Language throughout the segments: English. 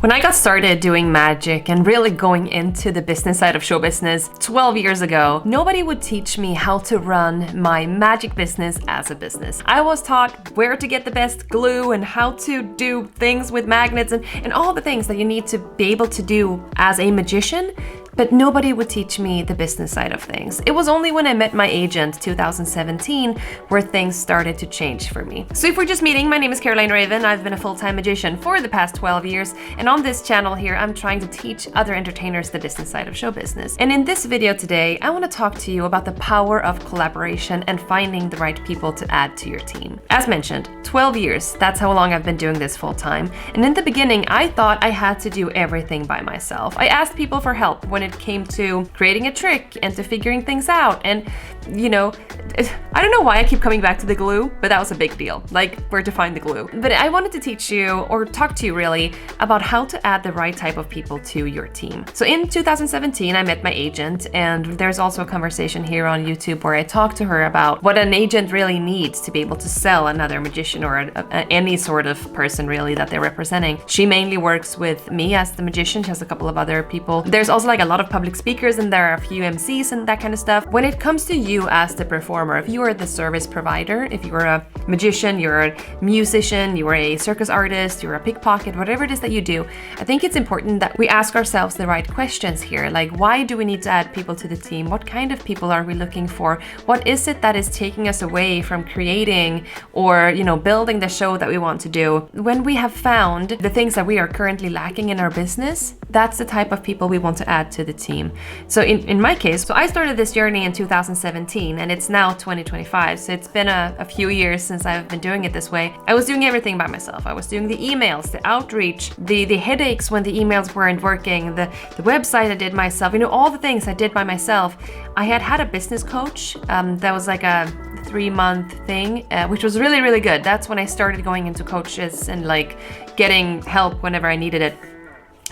When I got started doing magic and really going into the business side of show business 12 years ago, nobody would teach me how to run my magic business as a business. I was taught where to get the best glue and how to do things with magnets and all the things that you need to be able to do as a magician. But nobody would teach me the business side of things. It was only when I met my agent 2017 where things started to change for me. So if we're just meeting, my name is Caroline Raven. I've been a full-time magician for the past 12 years. And on this channel here, I'm trying to teach other entertainers the business side of show business. And in this video today, I want to talk to you about the power of collaboration and finding the right people to add to your team. As mentioned, 12 years, that's how long I've been doing this full-time. And in the beginning, I thought I had to do everything by myself. I asked people for help when it came to creating a trick and to figuring things out. And you know, I don't know why I keep coming back to the glue, but that was a big deal, like where to find the glue. But I wanted to teach you, or talk to you really, about how to add the right type of people to your team. So in 2017, I met my agent, and there's also a conversation here on YouTube where I talk to her about what an agent really needs to be able to sell another magician or any sort of person really that they're representing. She mainly works with me as the magician. She has a couple of other people. There's also like a lot of public speakers, and there are a few MCs and that kind of stuff. When it comes to you as the performer, if you are the service provider, if you're a magician, you're a musician, you're a circus artist, you're a pickpocket, whatever it is that you do, I think it's important that we ask ourselves the right questions here. Like, why do we need to add people to the team? What kind of people are we looking for? What is it that is taking us away from creating or, building the show that we want to do? When we have found the things that we are currently lacking in our business, that's the type of people we want to add to the team. So in my case, I started this journey in 2017 and it's now 2025. So it's been a few years since I've been doing it this way. I was doing everything by myself. I was doing the emails, the outreach, the headaches when the emails weren't working, the website I did myself, all the things I did by myself. I had a business coach that was like a 3-month thing, which was really, really good. That's when I started going into coaches and like getting help whenever I needed it.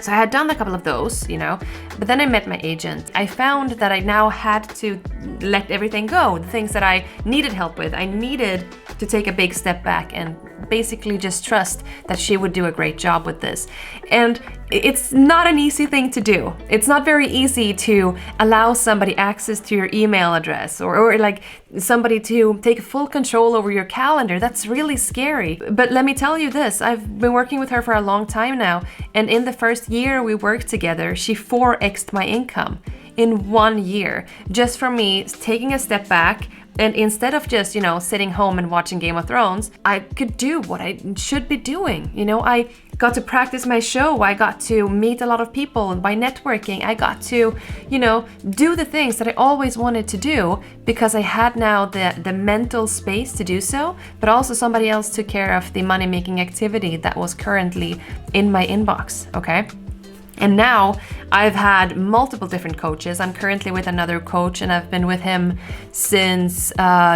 So I had done a couple of those, but then I met my agent. I found that I now had to let everything go. The things that I needed help with, I needed to take a big step back and basically just trust that she would do a great job with this. And it's not an easy thing to do. It's not very easy to allow somebody access to your email address or like somebody to take full control over your calendar. That's really scary. But let me tell you this, I've been working with her for a long time now. And in the first year we worked together, she 4x'd my income in 1 year, just from me taking a step back. And instead of just, sitting home and watching Game of Thrones, I could do what I should be doing. I got to practice my show. I got to meet a lot of people, and by networking, I got to, do the things that I always wanted to do because I had now the mental space to do so, but also somebody else took care of the money-making activity that was currently in my inbox, okay? And now I've had multiple different coaches. I'm currently with another coach and I've been with him since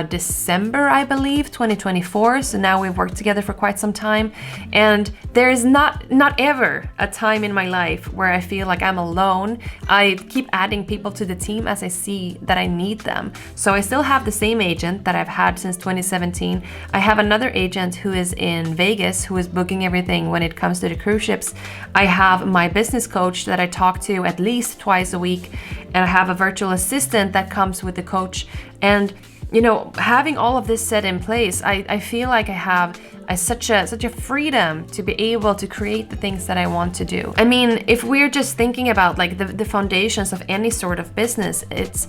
December, I believe, 2024. So now we've worked together for quite some time. And there is not ever a time in my life where I feel like I'm alone. I keep adding people to the team as I see that I need them. So I still have the same agent that I've had since 2017. I have another agent who is in Vegas who is booking everything when it comes to the cruise ships. I have my business coach that I talk to at least twice a week, and I have a virtual assistant that comes with the coach. And having all of this set in place, I feel like I have such a freedom to be able to create the things that I want to do. I mean, if we're just thinking about like the foundations of any sort of business, it's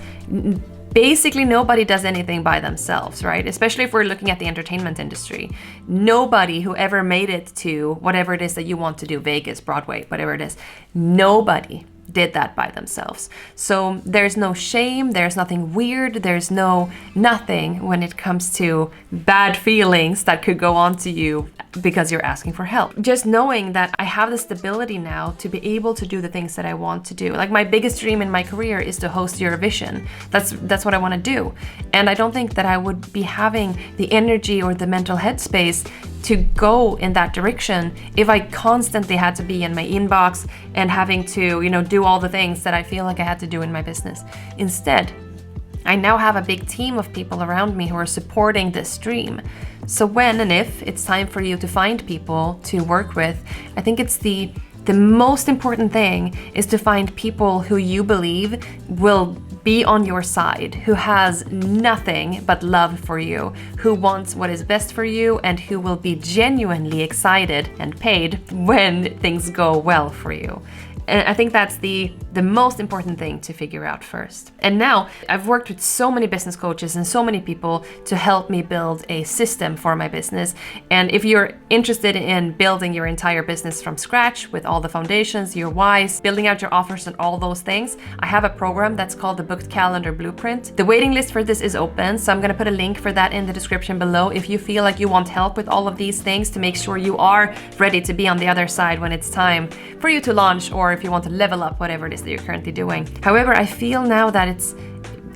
basically nobody does anything by themselves, right? Especially if we're looking at the entertainment industry. Nobody who ever made it to whatever it is that you want to do, Vegas, Broadway, whatever it is, nobody did that by themselves. So there's no shame, there's nothing weird, there's nothing when it comes to bad feelings that could go on to you because you're asking for help. Just knowing that I have the stability now to be able to do the things that I want to do. Like my biggest dream in my career is to host Eurovision. That's what I want to do. And I don't think that I would be having the energy or the mental headspace to go in that direction if I constantly had to be in my inbox and having to, do all the things that I feel like I had to do in my business. Instead, I now have a big team of people around me who are supporting this dream. So when and if it's time for you to find people to work with, I think it's the The most important thing is to find people who you believe will be on your side, who has nothing but love for you, who wants what is best for you, and who will be genuinely excited and paid when things go well for you. And I think that's the most important thing to figure out first. And now I've worked with so many business coaches and so many people to help me build a system for my business. And if you're interested in building your entire business from scratch with all the foundations, your whys, building out your offers and all those things, I have a program that's called the Booked Calendar Blueprint. The waiting list for this is open, so I'm gonna put a link for that in the description below if you feel like you want help with all of these things to make sure you are ready to be on the other side when it's time for you to launch, or if you want to level up whatever it is that you're currently doing. However, I feel now that it's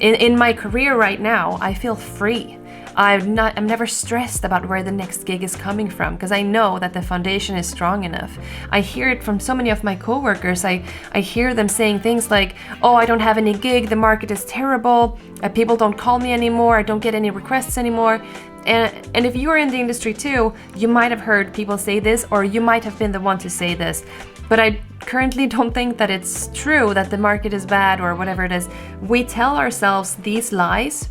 in my career right now, I feel free. I'm never stressed about where the next gig is coming from because I know that the foundation is strong enough. I hear it from so many of my coworkers. I hear them saying things like, oh, I don't have any gig, the market is terrible, people don't call me anymore, I don't get any requests anymore. And if you're in the industry too, you might have heard people say this, or you might have been the one to say this. But I currently don't think that it's true that the market is bad or whatever it is. We tell ourselves these lies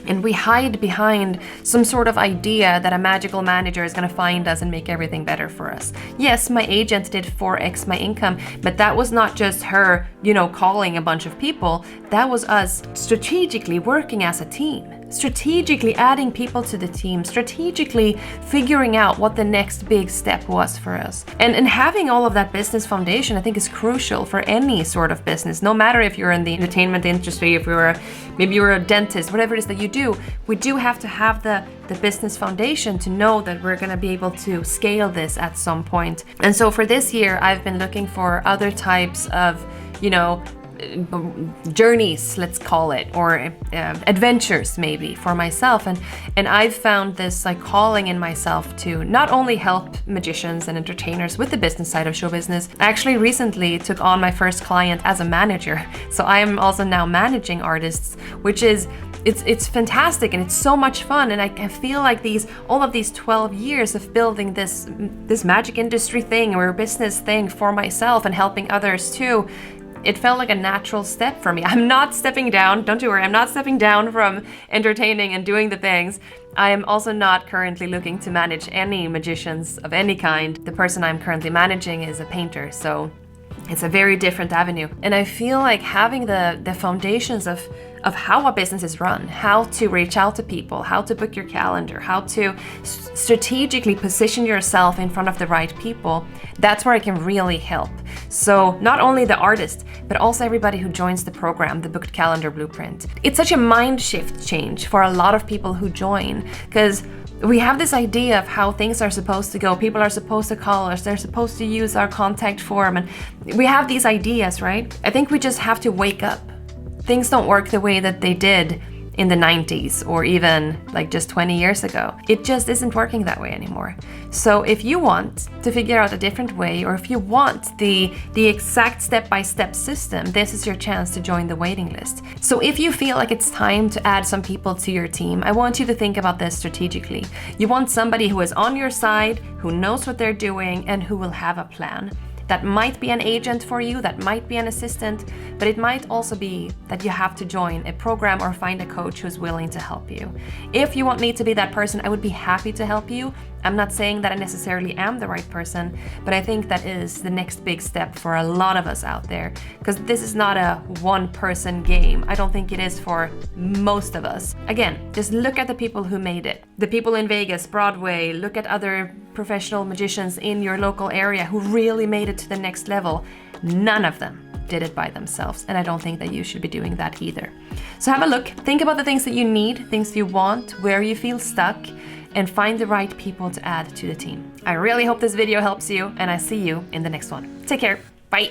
and we hide behind some sort of idea that a magical manager is going to find us and make everything better for us. Yes, my agent did 4x my income, but that was not just her, calling a bunch of people. That was us strategically working as a team. Strategically adding people to the team, strategically figuring out what the next big step was for us. And having all of that business foundation, I think, is crucial for any sort of business, no matter if you're in the entertainment industry, if maybe you're a dentist, whatever it is that you do, we do have to have the business foundation to know that we're going to be able to scale this at some point. And so for this year, I've been looking for other types of, journeys, let's call it, or adventures maybe for myself, and I've found this calling in myself to not only help magicians and entertainers with the business side of show business. I actually recently took on my first client as a manager, so I am also now managing artists, which is it's fantastic and it's so much fun. And I feel like all of these 12 years of building this magic industry thing or business thing for myself and helping others too, it felt like a natural step for me. I'm not stepping down, don't you worry, I'm not stepping down from entertaining and doing the things. I am also not currently looking to manage any magicians of any kind. The person I'm currently managing is a painter, so it's a very different avenue. And I feel like having the foundations of how a business is run, how to reach out to people, how to book your calendar, how to strategically position yourself in front of the right people, that's where I can really help. So not only the artist, but also everybody who joins the program, the Booked Calendar Blueprint. It's such a mind shift change for a lot of people who join, because we have this idea of how things are supposed to go. People are supposed to call us, they're supposed to use our contact form, and we have these ideas, right? I think we just have to wake up. Things don't work the way that they did in the 90s or even just 20 years ago. It just isn't working that way anymore. So if you want to figure out a different way, or if you want the exact step-by-step system, this is your chance to join the waiting list. So if you feel like it's time to add some people to your team, I want you to think about this strategically. You want somebody who is on your side, who knows what they're doing, and who will have a plan. That might be an agent for you, that might be an assistant, but it might also be that you have to join a program or find a coach who's willing to help you. If you want me to be that person, I would be happy to help you. I'm not saying that I necessarily am the right person, but I think that is the next big step for a lot of us out there, because this is not a one-person game. I don't think it is for most of us. Again, just look at the people who made it. The people in Vegas, Broadway, look at other professional magicians in your local area who really made it to the next level. None of them did it by themselves, and I don't think that you should be doing that either. So have a look, think about the things that you need, things you want, where you feel stuck, and find the right people to add to the team. I really hope this video helps you, and I see you in the next one. Take care. Bye.